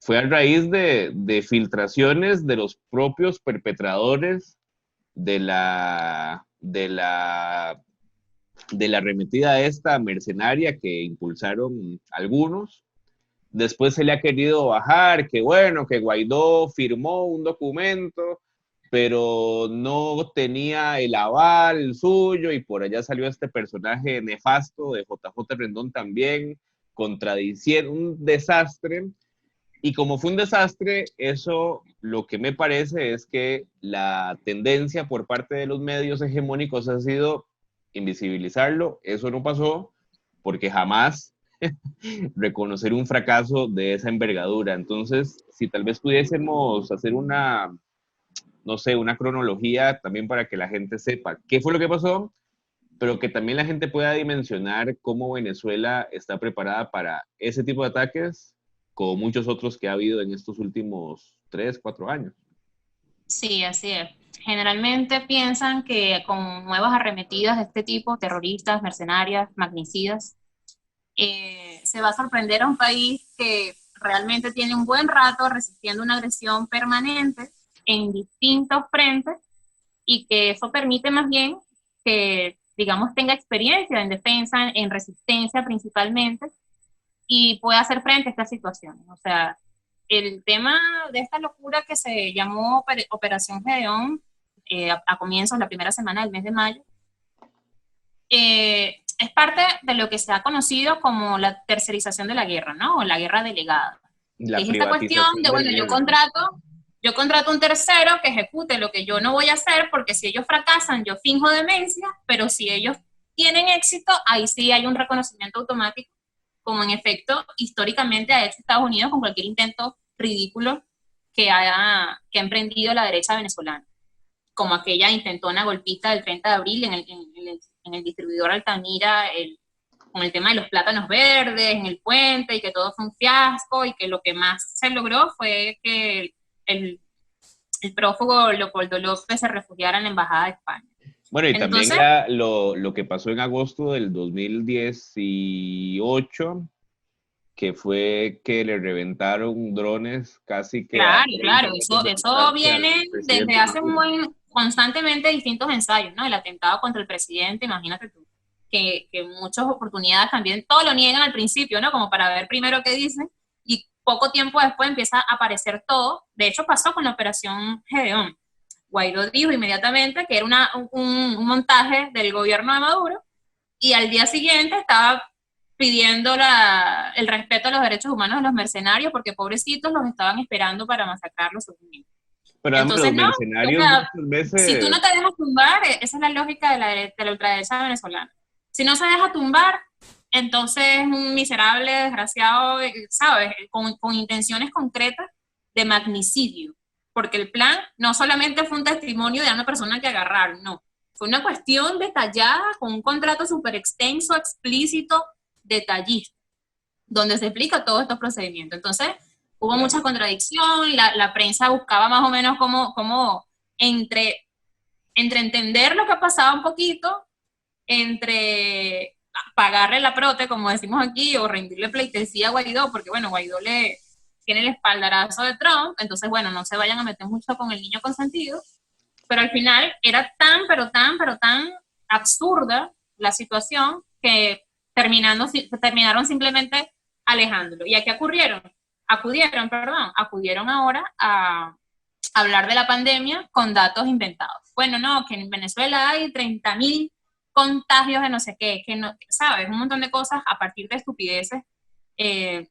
fue a raíz de filtraciones de los propios perpetradores de la arremetida esta mercenaria que impulsaron algunos. Después se le ha querido bajar, que bueno, que Guaidó firmó un documento, pero no tenía el aval suyo, y por allá salió este personaje nefasto de JJ Rendón también, contradiciendo, un desastre. Y como fue un desastre, eso lo que me parece es que la tendencia por parte de los medios hegemónicos ha sido invisibilizarlo. Eso no pasó porque jamás reconocer un fracaso de esa envergadura. Entonces, si tal vez pudiésemos hacer una, no sé, una cronología también para que la gente sepa qué fue lo que pasó, pero que también la gente pueda dimensionar cómo Venezuela está preparada para ese tipo de ataques, como muchos otros que ha habido en estos últimos 3, 4 años. Sí, así es. Generalmente piensan que con nuevas arremetidas de este tipo, terroristas, mercenarias, magnicidas, se va a sorprender a un país que realmente tiene un buen rato resistiendo una agresión permanente en distintos frentes y que eso permite más bien que, digamos, tenga experiencia en defensa, en resistencia principalmente, y pueda hacer frente a estas situaciones. O sea, el tema de esta locura que se llamó Operación Gedeón a comienzos, la primera semana del mes de mayo, es parte de lo que se ha conocido como la tercerización de la guerra, ¿no? O la guerra delegada. La Es esta cuestión privatización de, del bueno, guerra. yo contrato un tercero que ejecute lo que yo no voy a hacer, porque si ellos fracasan, yo finjo demencia, pero si ellos tienen éxito, ahí sí hay un reconocimiento automático, como en efecto históricamente ha hecho Estados Unidos con cualquier intento ridículo que ha emprendido la derecha venezolana, como aquella intentona golpista del 30 de abril en el distribuidor Altamira, con el tema de los plátanos verdes, en el puente, y que todo fue un fiasco, y que lo que más se logró fue que el, el prófugo Leopoldo López se refugiara en la Embajada de España. Bueno, y también Entonces, lo que pasó en agosto del 2018, que fue que le reventaron drones casi que a claro, 30 claro, metros de eso distancia viene al desde presidente hace un Maduro. buen, constantemente distintos ensayos, ¿no? El atentado contra el presidente, imagínate tú, que muchas oportunidades también, todo lo niegan al principio, ¿no? Como para ver primero qué dicen, y poco tiempo después empieza a aparecer todo. De hecho, pasó con la operación Gedeón. Guaidó dijo inmediatamente que era un montaje del gobierno de Maduro, y al día siguiente estaba pidiendo el respeto a los derechos humanos de los mercenarios, porque pobrecitos los estaban esperando para masacrarlos. Pero además Entonces, los no, o mercenarios sea, muchas si tú veces, no te dejas tumbar, esa es la lógica de la ultraderecha venezolana. Si no se deja tumbar, entonces es un miserable, desgraciado, ¿sabes? Con intenciones concretas de magnicidio. Porque el plan no solamente fue un testimonio de una persona que agarraron, no. Fue una cuestión detallada, con un contrato súper extenso, explícito, detallista, donde se explica todos estos procedimientos. Entonces, hubo mucha claro. contradicción, la prensa buscaba más o menos cómo entre entender lo que pasaba un poquito, entre pagarle la prote, como decimos aquí, o rendirle pleitesía a Guaidó, porque bueno, Guaidó le tiene el espaldarazo de Trump, entonces bueno, no se vayan a meter mucho con el niño consentido, pero al final era pero tan absurda la situación que terminaron simplemente alejándolo. ¿Y a qué acudieron ahora a hablar de la pandemia con datos inventados. Bueno, no, que en Venezuela hay 30.000 contagios de no sé qué, que no, sabes, un montón de cosas a partir de estupideces eh,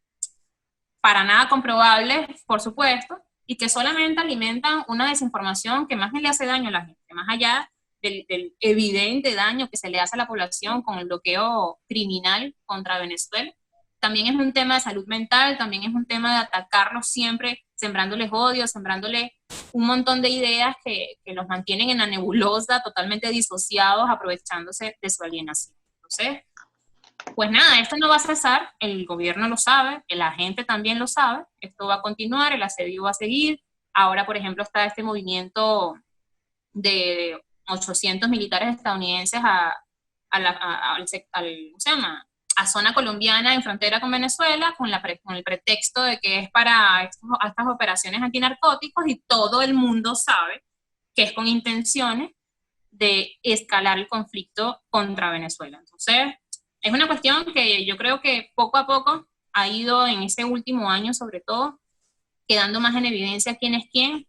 para nada comprobables, por supuesto, y que solamente alimentan una desinformación que más bien le hace daño a la gente, más allá del evidente daño que se le hace a la población con el bloqueo criminal contra Venezuela. También es un tema de salud mental, también es un tema de atacarlos siempre sembrándoles odio, sembrándoles un montón de ideas que los mantienen en la nebulosa, totalmente disociados, aprovechándose de su alienación. Entonces, pues nada, esto no va a cesar, el gobierno lo sabe, la gente también lo sabe, esto va a continuar, el asedio va a seguir. Ahora, por ejemplo, está este movimiento de 800 militares estadounidenses ¿cómo se llama? A zona colombiana en frontera con Venezuela, con el pretexto de que es para estas operaciones antinarcóticos, y todo el mundo sabe que es con intenciones de escalar el conflicto contra Venezuela. Entonces, es una cuestión que yo creo que poco a poco ha ido en ese último año, sobre todo, quedando más en evidencia quién es quién,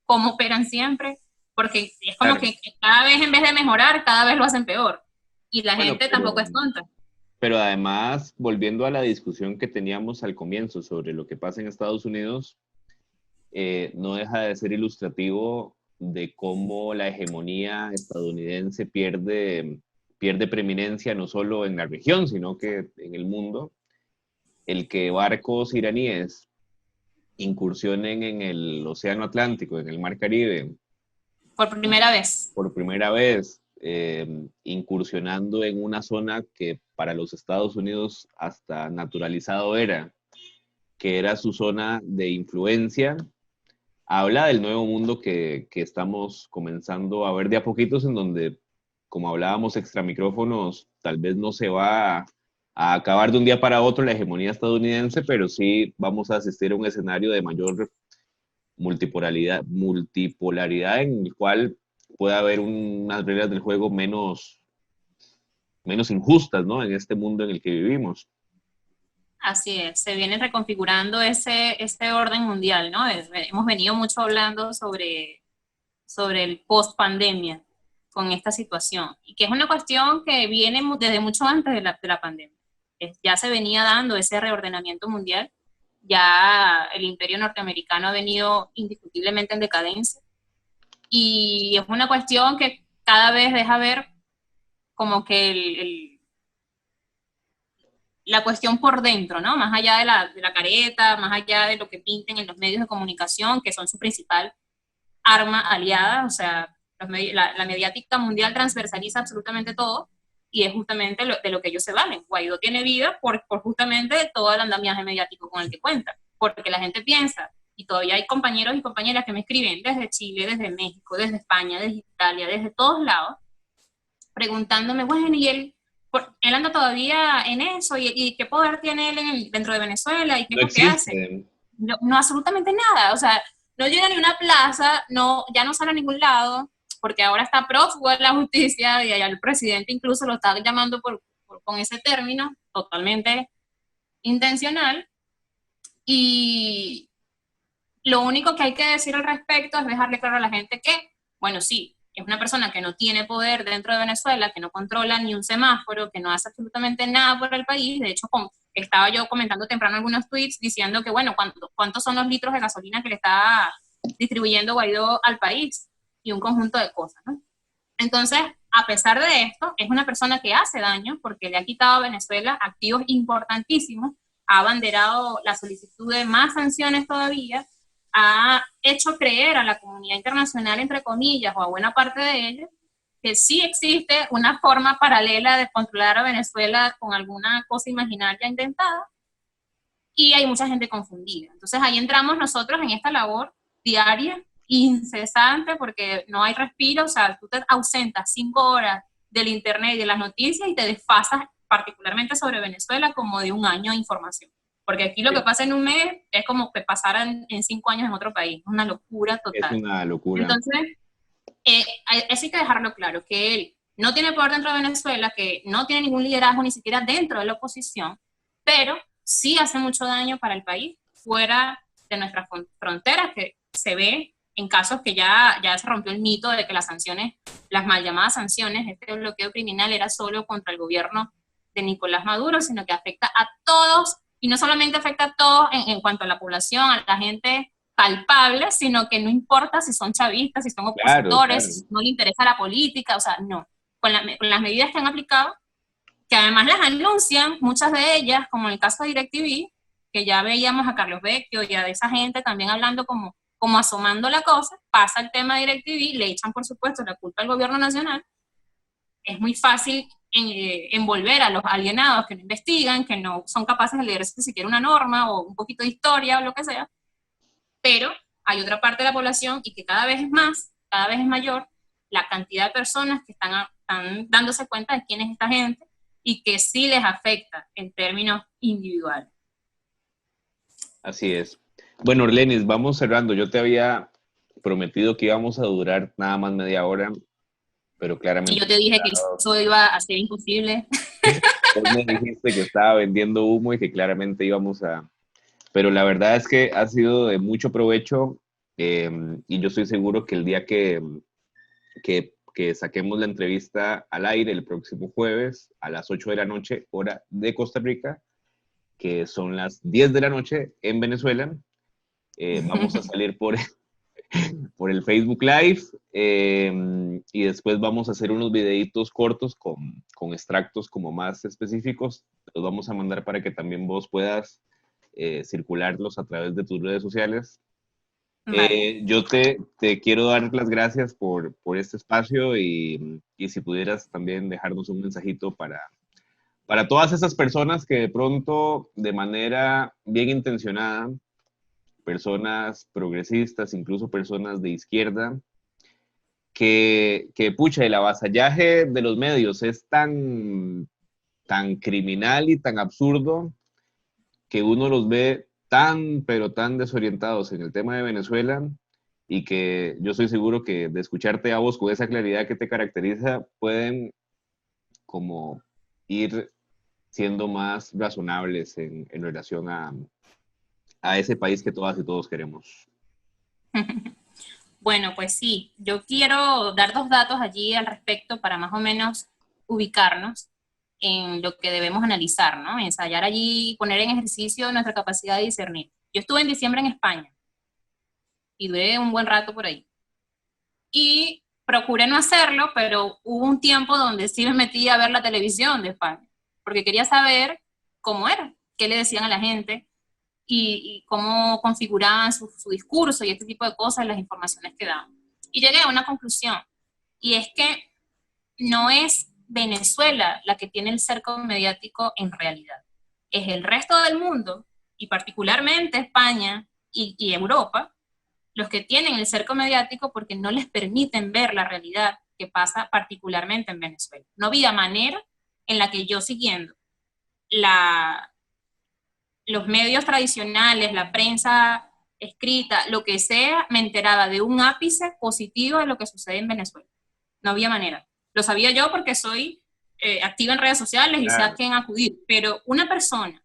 cómo operan siempre, porque es como Claro. que cada vez, en vez de mejorar, cada vez lo hacen peor. Y la Bueno, gente tampoco es tonta. pero además, volviendo a la discusión que teníamos al comienzo sobre lo que pasa en Estados Unidos, no deja de ser ilustrativo de cómo la hegemonía estadounidense pierde preeminencia no solo en la región, sino que en el mundo. El que barcos iraníes incursionen en el Océano Atlántico, en el Mar Caribe, Por primera vez. por primera vez, incursionando en una zona que para los Estados Unidos hasta naturalizado era, que era su zona de influencia, habla del nuevo mundo que estamos comenzando a ver de a poquitos, en donde, como hablábamos extra micrófonos, tal vez no se va a acabar de un día para otro la hegemonía estadounidense, pero sí vamos a asistir a un escenario de mayor multipolaridad en el cual pueda haber unas reglas del juego menos injustas, ¿no? En este mundo en el que vivimos. Así es, se viene reconfigurando ese orden mundial, ¿no? Hemos venido mucho hablando sobre el post-pandemia con esta situación, y que es una cuestión que viene desde mucho antes de la pandemia. Ya se venía dando ese reordenamiento mundial, ya el imperio norteamericano ha venido indiscutiblemente en decadencia, y es una cuestión que cada vez deja ver como que la cuestión por dentro, ¿no? Más allá de la careta, más allá de lo que pinten en los medios de comunicación, que son su principal arma aliada. O sea, la mediática mundial transversaliza absolutamente todo, y es justamente de lo que ellos se valen. Guaidó tiene vida por justamente todo el andamiaje mediático con el que cuenta, porque la gente piensa, y todavía hay compañeros y compañeras que me escriben desde Chile, desde México, desde España, desde Italia, desde todos lados, preguntándome, bueno, y él anda todavía en eso, y qué poder tiene él dentro de Venezuela, y qué No es lo que hace. existe. No, no, absolutamente nada. O sea, no llega ni a una plaza, no, ya no sale a ningún lado, porque ahora está prófugo de la justicia, y allá el presidente incluso lo está llamando con ese término, totalmente intencional. Y lo único que hay que decir al respecto es dejarle claro a la gente que, bueno, sí, es una persona que no tiene poder dentro de Venezuela, que no controla ni un semáforo, que no hace absolutamente nada por el país. De hecho, estaba yo comentando temprano algunos tweets diciendo que, bueno, ¿cuántos son los litros de gasolina que le está distribuyendo Guaidó al país? Y un conjunto de cosas, ¿no? Entonces, a pesar de esto, es una persona que hace daño, porque le ha quitado a Venezuela activos importantísimos, ha abanderado la solicitud de más sanciones todavía, ha hecho creer a la comunidad internacional, entre comillas, o a buena parte de ella, que sí existe una forma paralela de controlar a Venezuela con alguna cosa imaginaria intentada, y hay mucha gente confundida. Entonces ahí entramos nosotros en esta labor diaria, incesante, porque no hay respiro. O sea, tú te ausentas 5 horas del internet y de las noticias y te desfasas particularmente sobre Venezuela como de un año de información. Porque aquí lo que pasa en un mes es como que pasara en 5 años en otro país. Es una locura Es total. una locura. Entonces, eso hay que dejarlo claro, que él no tiene poder dentro de Venezuela, que no tiene ningún liderazgo ni siquiera dentro de la oposición, pero sí hace mucho daño para el país fuera de nuestras fronteras, que se ve en casos que ya se rompió el mito de que las sanciones, las mal llamadas sanciones, este bloqueo criminal era solo contra el gobierno de Nicolás Maduro, sino que afecta a todos, y no solamente afecta a todos en cuanto a la población, a la gente palpable, sino que no importa si son chavistas, si son Claro, opositores, claro. si no les interesa la política. O sea, no. Con las medidas que han aplicado, que además las anuncian, muchas de ellas, como en el caso de DirecTV, que ya veíamos a Carlos Vecchio y a esa gente también hablando como asomando la cosa, pasa el tema de DirecTV, le echan por supuesto la culpa al gobierno nacional. Es muy fácil envolver a los alienados que no investigan, que no son capaces de leerse siquiera una norma o un poquito de historia o lo que sea, pero hay otra parte de la población y que cada vez es más, cada vez es mayor, la cantidad de personas que están dándose cuenta de quién es esta gente y que sí les afecta en términos individuales. Así es. Bueno, Orlenis, vamos cerrando. Yo te había prometido que íbamos a durar nada más media hora, pero claramente... Y yo te dije que eso iba a ser imposible. Vos me dijiste que estaba vendiendo humo y que claramente íbamos a... Pero la verdad es que ha sido de mucho provecho y yo estoy seguro que el día que saquemos la entrevista al aire el próximo jueves a las 8 de la noche, hora de Costa Rica, que son las 10 de la noche en Venezuela, vamos a salir por el Facebook Live y después vamos a hacer unos videitos cortos con extractos como más específicos. Los vamos a mandar para que también vos puedas circularlos a través de tus redes sociales. Vale. Yo te quiero dar las gracias por este espacio y si pudieras también dejarnos un mensajito para todas esas personas que de pronto, de manera bien intencionada, personas progresistas, incluso personas de izquierda, que pucha, el avasallaje de los medios es tan criminal y tan absurdo que uno los ve pero tan desorientados en el tema de Venezuela y que yo estoy seguro que de escucharte a vos con esa claridad que te caracteriza, pueden como ir siendo más razonables en relación a ese país que todas y todos queremos. Bueno, pues sí, yo quiero dar 2 datos allí al respecto para más o menos ubicarnos en lo que debemos analizar, ¿no? Ensayar allí, poner en ejercicio nuestra capacidad de discernir. Yo estuve en diciembre en España y duré un buen rato por ahí. Y procuré no hacerlo, pero hubo un tiempo donde sí me metí a ver la televisión de España, porque quería saber cómo era, qué le decían a la gente y cómo configuraban su discurso y este tipo de cosas, las informaciones que daban. Y llegué a una conclusión, y es que no es Venezuela la que tiene el cerco mediático en realidad. Es el resto del mundo, y particularmente España y Europa, los que tienen el cerco mediático porque no les permiten ver la realidad que pasa particularmente en Venezuela. No había manera en la que yo siguiendo los medios tradicionales, la prensa escrita, lo que sea, me enteraba de un ápice positivo de lo que sucede en Venezuela. No había manera. Lo sabía yo porque soy activa en redes sociales y sé a quién acudir, pero una persona,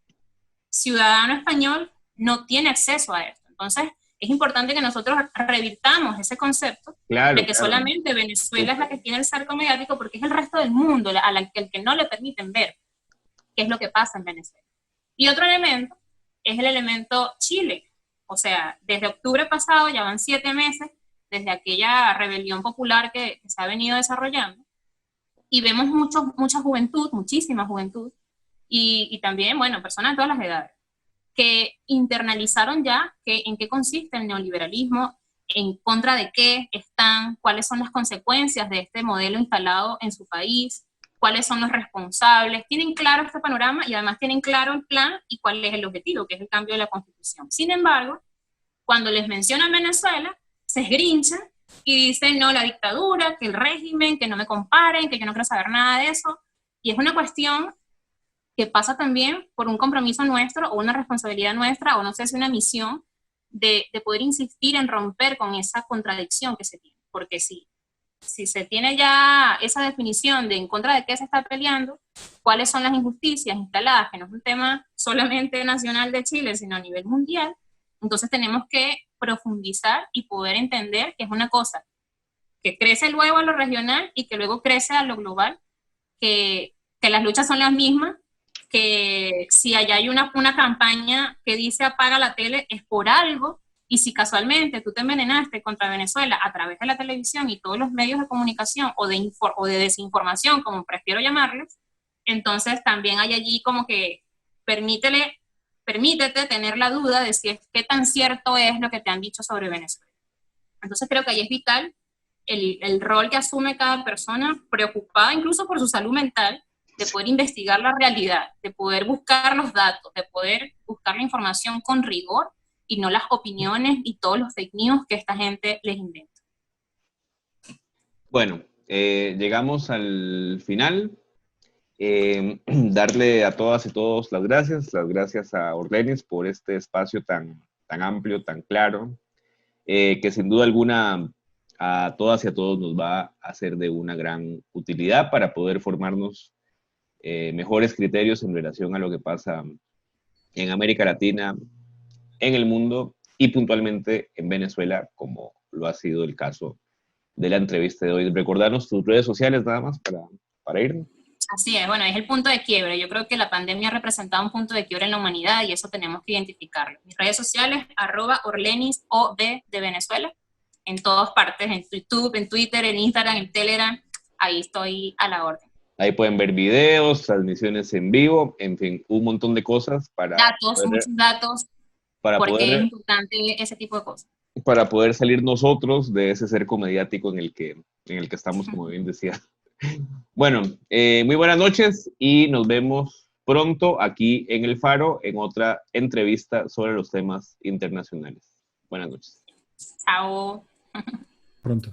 ciudadano español, no tiene acceso a esto. Entonces, es importante que nosotros revirtamos ese concepto de que solamente Venezuela es la que tiene el cerco mediático porque es el resto del mundo al que no le permiten ver qué es lo que pasa en Venezuela. Y otro elemento es el elemento Chile. O sea, desde octubre pasado ya van 7 meses desde aquella rebelión popular que se ha venido desarrollando y vemos mucha juventud, muchísima juventud y también, bueno, personas de todas las edades que internalizaron ya en qué consiste el neoliberalismo, en contra de qué están, cuáles son las consecuencias de este modelo instalado en su país, cuáles son los responsables, tienen claro este panorama y además tienen claro el plan y cuál es el objetivo, que es el cambio de la Constitución. Sin embargo, cuando les mencionan Venezuela, se esgrinchan y dicen, no, la dictadura, que el régimen, que no me comparen, que yo no quiero saber nada de eso. Y es una cuestión que pasa también por un compromiso nuestro o una responsabilidad nuestra, o no sé si una misión de poder insistir en romper con esa contradicción que se tiene. Porque si se tiene ya esa definición de en contra de qué se está peleando, cuáles son las injusticias instaladas, que no es un tema solamente nacional de Chile, sino a nivel mundial, entonces tenemos que profundizar y poder entender que es una cosa que crece luego a lo regional y que luego crece a lo global, que las luchas son las mismas, que si allá hay una campaña que dice apaga la tele es por algo, y si casualmente tú te envenenaste contra Venezuela a través de la televisión y todos los medios de comunicación o de desinformación, como prefiero llamarles, entonces también hay allí como que permítele permítete tener la duda de si es qué tan cierto es lo que te han dicho sobre Venezuela. Entonces creo que ahí es vital el rol que asume cada persona, preocupada incluso por su salud mental, de poder investigar la realidad, de poder buscar los datos, de poder buscar la información con rigor y no las opiniones y todos los fake news que esta gente les inventa. Bueno, llegamos al final. Darle a todas y todos las gracias a Orlenis por este espacio tan amplio, tan claro, que sin duda alguna a todas y a todos nos va a ser de una gran utilidad para poder formarnos mejores criterios en relación a lo que pasa en América Latina, en el mundo y puntualmente en Venezuela, como lo ha sido el caso de la entrevista de hoy. Recordarnos tus redes sociales nada más para irnos. Así es, bueno, es el punto de quiebre. Yo creo que la pandemia ha representado un punto de quiebre en la humanidad y eso tenemos que identificarlo. Mis redes sociales, @orlenisod de Venezuela, en todas partes, en YouTube, en Twitter, en Instagram, en Telegram, ahí estoy a la orden. Ahí pueden ver videos, transmisiones en vivo, en fin, un montón de cosas Datos, muchos datos, para porque es poder, importante ese tipo de cosas. para poder salir nosotros de ese cerco mediático en el que estamos, como bien decía. Bueno, muy buenas noches y nos vemos pronto aquí en El Faro en otra entrevista sobre los temas internacionales. Buenas noches. Chao. Pronto.